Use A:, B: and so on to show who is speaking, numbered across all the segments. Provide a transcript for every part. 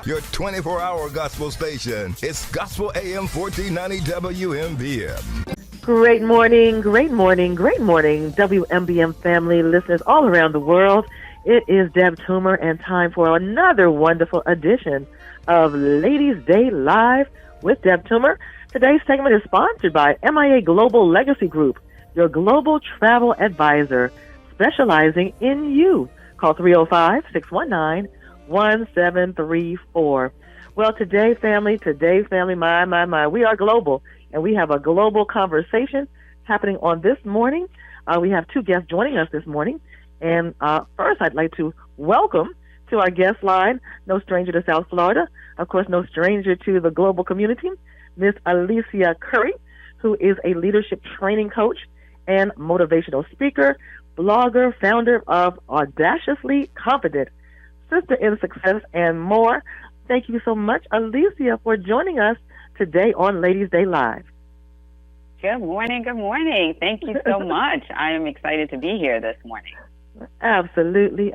A: your 24-hour gospel station. It's Gospel AM 1490 WMBM.
B: Great morning, great morning, great morning, WMBM family listeners all around the world. It is Deb Toomer and time for another wonderful edition of Ladies Day Live with Deb Toomer. Today's segment is sponsored by MIA Global Legacy Group, your global travel advisor specializing in you. Call 305-619-1734. Well, today, family, my, we are global, and we have a global conversation happening on this morning. We have two guests joining us this morning. And first, I'd like to welcome to our guest line, no stranger to South Florida, of course, no stranger to the global community, Miss Alicia Couri, who is a leadership training coach and motivational speaker, blogger, founder of Audaciously Confident, Sister in Success, and more. Thank you so much, Alicia, for joining us today on Ladies Day Live.
C: Good morning. Thank you so much. I am excited to be here this morning.
B: Absolutely.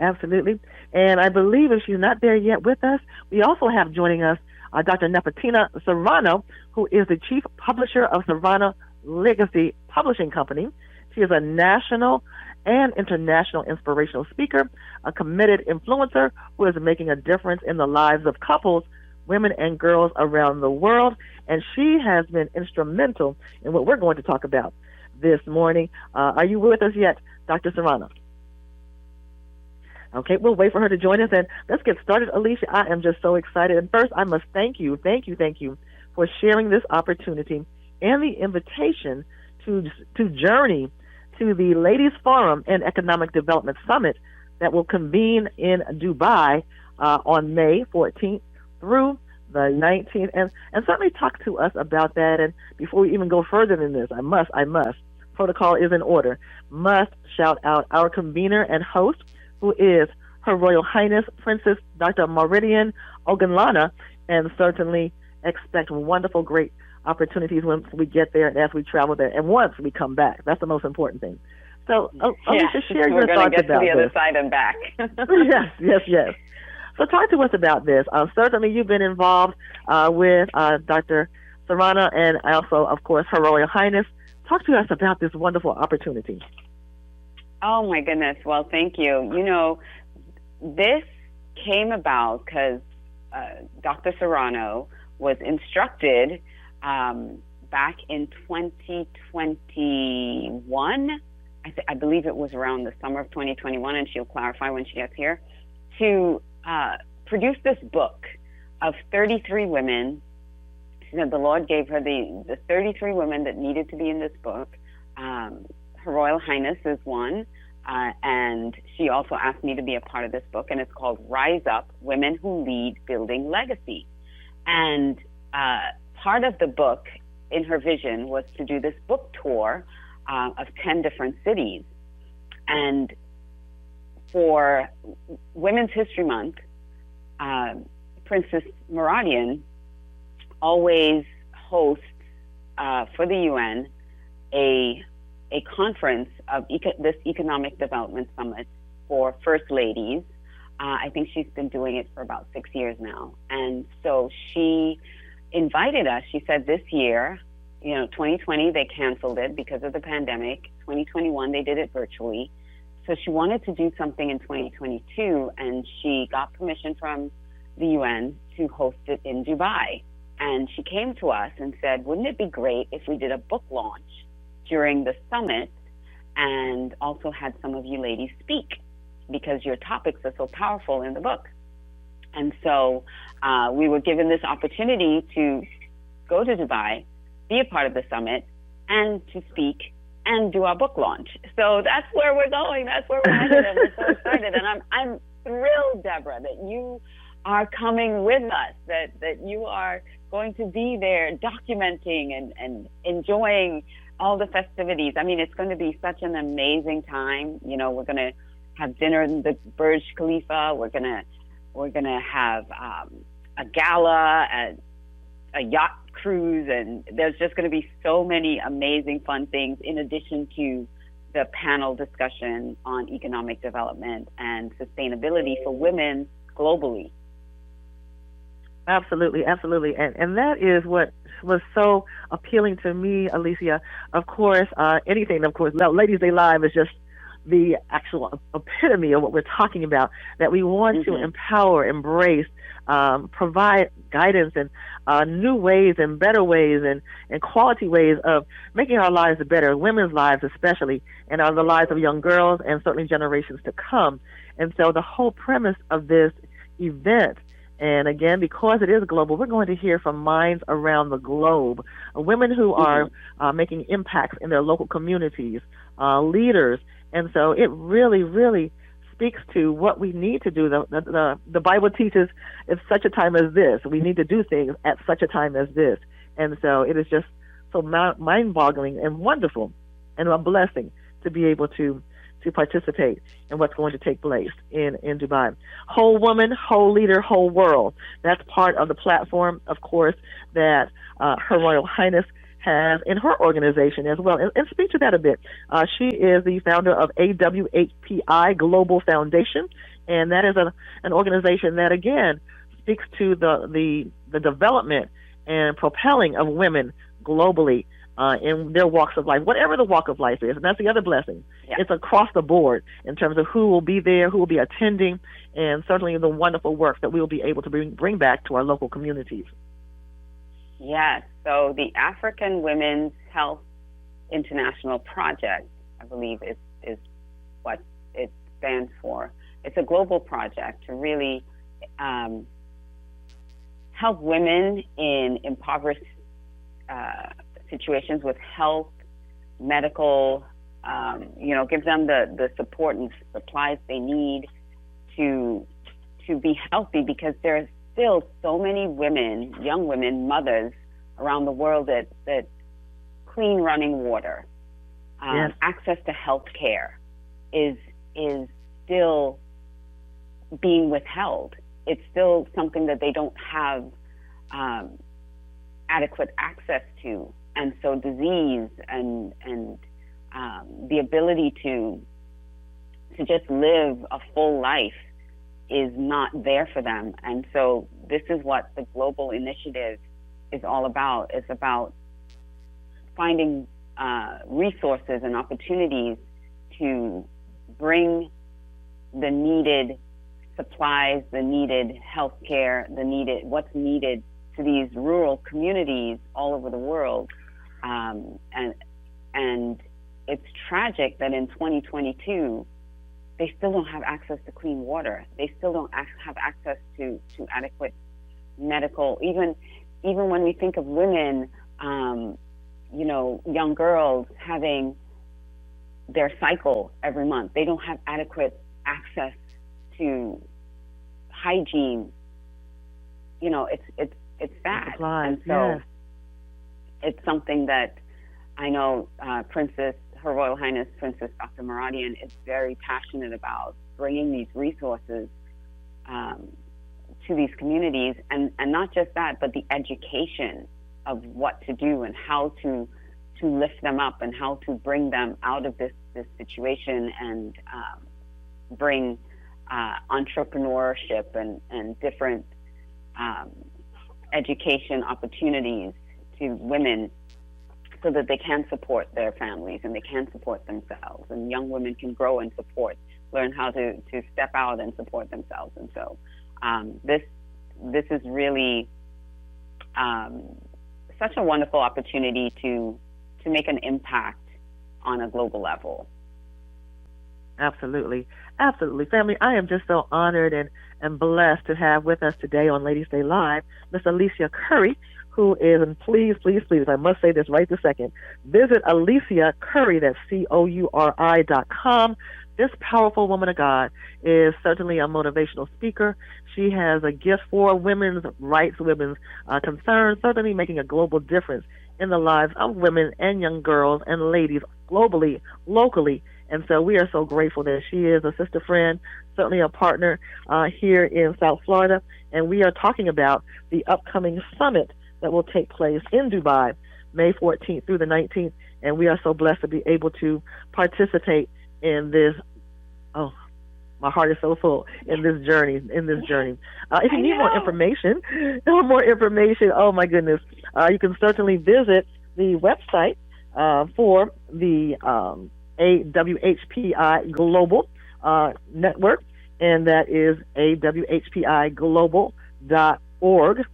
B: And I believe if she's not there yet with us, we also have joining us Dr. Nefertina Serrano, who is the chief publisher of Serrano Legacy Publishing Company. She is a national and international inspirational speaker, a committed influencer who is making a difference in the lives of couples, women, and girls around the world. And she has been instrumental in what we're going to talk about this morning. Are you with us yet, Dr. Serrano? Okay, we'll wait for her to join us, and let's get started. Alicia, I am just so excited. And first, I must thank you for sharing this opportunity and the invitation to journey to the Ladies Forum and Economic Development Summit that will convene in Dubai on May 14th through the 19th, and certainly talk to us about that. And before we even go further than this, I must, protocol is in order, must shout out our convener and host, who is Her Royal Highness Princess Dr. Moradeun Olanlana, and certainly expect wonderful, great opportunities once we get there and as we travel there, and once we come back. That's the most important thing. So, Alicia, share your thoughts about this. We're going to get to the
C: other side and back.
B: Yes. So talk to us about this. Certainly you've been involved with Dr. Serrano and also, of course, Her Royal Highness. Talk to us about this wonderful opportunity.
C: Oh, my goodness. Well, thank you. You know, this came about because Dr. Serrano was instructed back in 2021. I believe it was around the summer of 2021, and she'll clarify when she gets here, to produce this book of 33 women. She said the Lord gave her the 33 women that needed to be in this book. Her Royal Highness is one, and she also asked me to be a part of this book, and it's called Rise Up, Women Who Lead Building Legacy. And part of the book in her vision was to do this book tour of 10 different cities. And for Women's History Month, Princess Moradeun always hosts for the UN a conference of this Economic Development Summit for First Ladies. I think she's been doing it for about 6 years now. And so she invited us. She said this year, 2020, they canceled it because of the pandemic. 2021, they did it virtually. So she wanted to do something in 2022, and she got permission from the UN to host it in Dubai. And she came to us and said, wouldn't it be great if we did a book launch during the summit and also had some of you ladies speak, because your topics are so powerful in the book. And so we were given this opportunity to go to Dubai, be a part of the summit, and to speak and do our book launch. So that's where we're going. That's where we're headed, and we're so excited. And I'm thrilled, Deborah, that you are coming with us, that you are going to be there documenting and enjoying all the festivities. I mean, it's going to be such an amazing time. We're going to have dinner in the Burj Khalifa. We're going to have a gala, a yacht cruise, and there's just going to be so many amazing fun things in addition to the panel discussion on economic development and sustainability for women globally.
B: Absolutely, absolutely. And that is what was so appealing to me, Alicia. Of course, anything, of course, Ladies Day Live is just the actual epitome of what we're talking about, that we want to empower, embrace, provide guidance and new ways and better ways and quality ways of making our lives better, women's lives especially, and the lives of young girls and certainly generations to come. And so the whole premise of this event, and again, because it is global, we're going to hear from minds around the globe, women who are making impacts in their local communities, leaders. And so it really, really speaks to what we need to do. The Bible teaches, if such a time as this, we need to do things at such a time as this. And so it is just so mind-boggling and wonderful and a blessing to be able to participate in what's going to take place in Dubai. Whole woman, whole leader, whole world. That's part of the platform, of course, that Her Royal Highness has in her organization as well. And speak to that a bit. She is the founder of AWHPI Global Foundation, and that is an organization that, again, speaks to the development and propelling of women globally in their walks of life, whatever the walk of life is. And that's the other blessing. Yeah. It's across the board in terms of who will be there, who will be attending, and certainly the wonderful work that we will be able to bring back to our local communities.
C: Yes. So the African Women's Health International Project, I believe, is what it stands for. It's a global project to really help women in impoverished situations with health, medical, give them the support and supplies they need to be healthy, because there are still so many women, young women, mothers around the world that clean running water,
B: yes,
C: access to health care is still being withheld. It's still something that they don't have adequate access to. And so disease and the ability to just live a full life is not there for them. And so this is what the global initiative is all about. It's about finding resources and opportunities to bring the needed supplies, the needed health care, what's needed to these rural communities all over the world. And it's tragic that in 2022, they still don't have access to clean water. They still don't have access to adequate medical. Even when we think of women, young girls having their cycle every month, they don't have adequate access to hygiene. It's bad. And so
B: yes,
C: it's something that I know Her Royal Highness Princess Dr. Moradeun is very passionate about, bringing these resources to these communities, and not just that, but the education of what to do and how to lift them up and how to bring them out of this situation and bring entrepreneurship and different education opportunities to women, so that they can support their families and they can support themselves, and young women can grow and learn how to step out and support themselves. And so this is really such a wonderful opportunity to make an impact on a global level.
B: Absolutely. Absolutely. Family, I am just so honored and blessed to have with us today on Ladies Day Live, Miss Alicia Couri, who is, and please, I must say this right this second, visit Alicia Couri, that's COURI.com. This powerful woman of God is certainly a motivational speaker. She has a gift for women's rights, women's concerns, certainly making a global difference in the lives of women and young girls and ladies globally, locally. And so we are so grateful that she is a sister friend, certainly a partner here in South Florida. And we are talking about the upcoming summit that will take place in Dubai, May 14th through the 19th. And we are so blessed to be able to participate in this My heart is so full in this journey. If you need more information, oh my goodness, you can certainly visit the website for the AWHPI Global Network, and that is awhpiglobal.org,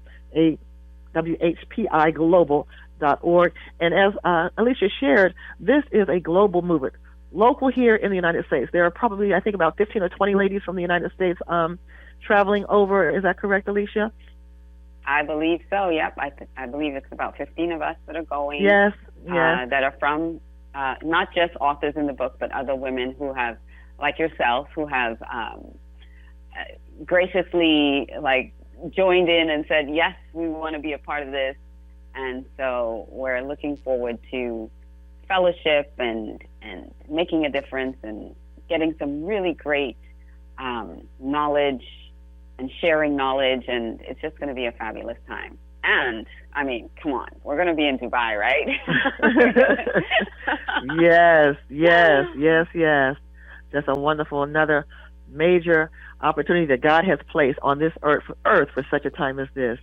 B: awhpiglobal.org. And as Alicia shared, this is a global movement. Local here in the United States. There are probably, I think, about 15 or 20 ladies from the United States traveling over. Is that correct, Alicia?
C: I believe so, yep. I believe it's about 15 of us that are going.
B: Yes.
C: That are from not just authors in the book, but other women who have, like yourself, who have graciously joined in and said, yes, we want to be a part of this. And so we're looking forward to fellowship and making a difference and getting some really great knowledge and sharing knowledge, and it's just going to be a fabulous time. And, I mean, come on, we're going to be in Dubai, right?
B: Yes. That's a wonderful, another major opportunity that God has placed on this earth for such a time as this.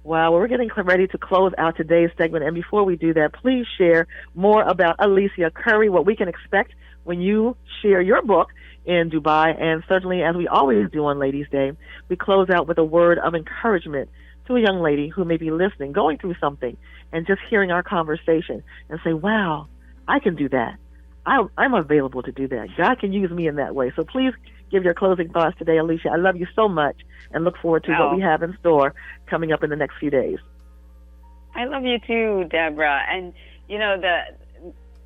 B: Wow, well, we're getting ready to close out today's segment, and before we do that, please share more about Alicia Couri, what we can expect when you share your book in Dubai, and certainly, as we always do on Ladies' Day, we close out with a word of encouragement to a young lady who may be listening, going through something, and just hearing our conversation and say, wow, I can do that. I'm available to do that. God can use me in that way. So please give your closing thoughts today, Alicia. I love you so much and look forward to what we have in store coming up in the next few days.
C: I love you too, Debra. And,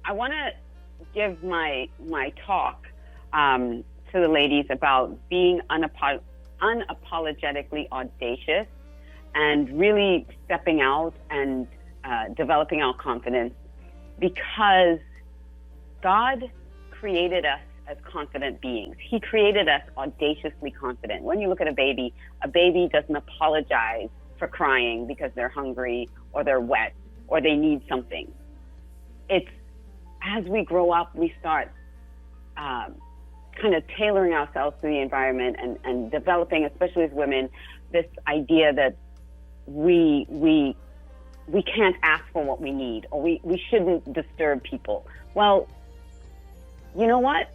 C: I want to give my talk to the ladies about being unapologetically audacious and really stepping out and developing our confidence, because God created us as confident beings. He created us audaciously confident. When you look at a baby doesn't apologize for crying because they're hungry or they're wet or they need something. It's as we grow up, we start kind of tailoring ourselves to the environment and developing, especially as women, this idea that we can't ask for what we need, or we shouldn't disturb people. Well, you know what?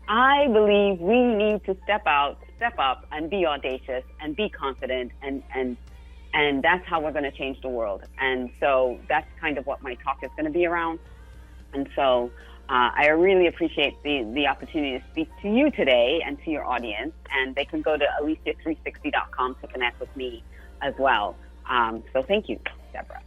C: I believe we need to step up and be audacious and be confident, and that's how we're going to change the world. And so that's kind of what my talk is going to be around. And so I really appreciate the opportunity to speak to you today and to your audience. And they can go to Alicia360.com to connect with me as well. So thank you, Debra.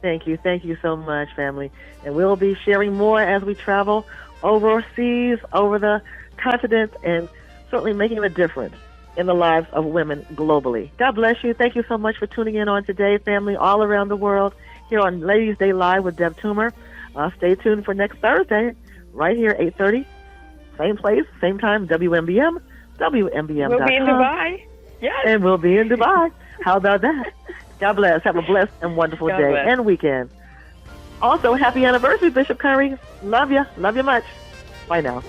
B: Thank you so much, family. And we'll be sharing more as we travel overseas, over the continent, and certainly making a difference in the lives of women globally. God bless you. Thank you so much for tuning in on today, family, all around the world, here on Ladies' Day Live with Deb Toomer. Stay tuned for next Thursday, right here, 8:30, same place, same time, WMBM, WMBM.com.
C: We'll be in Dubai. Yes.
B: And we'll be in Dubai. How about that? God bless. Have a blessed and wonderful day and weekend. Also, happy anniversary, Bishop Couri. Love you. Love you much. Bye now.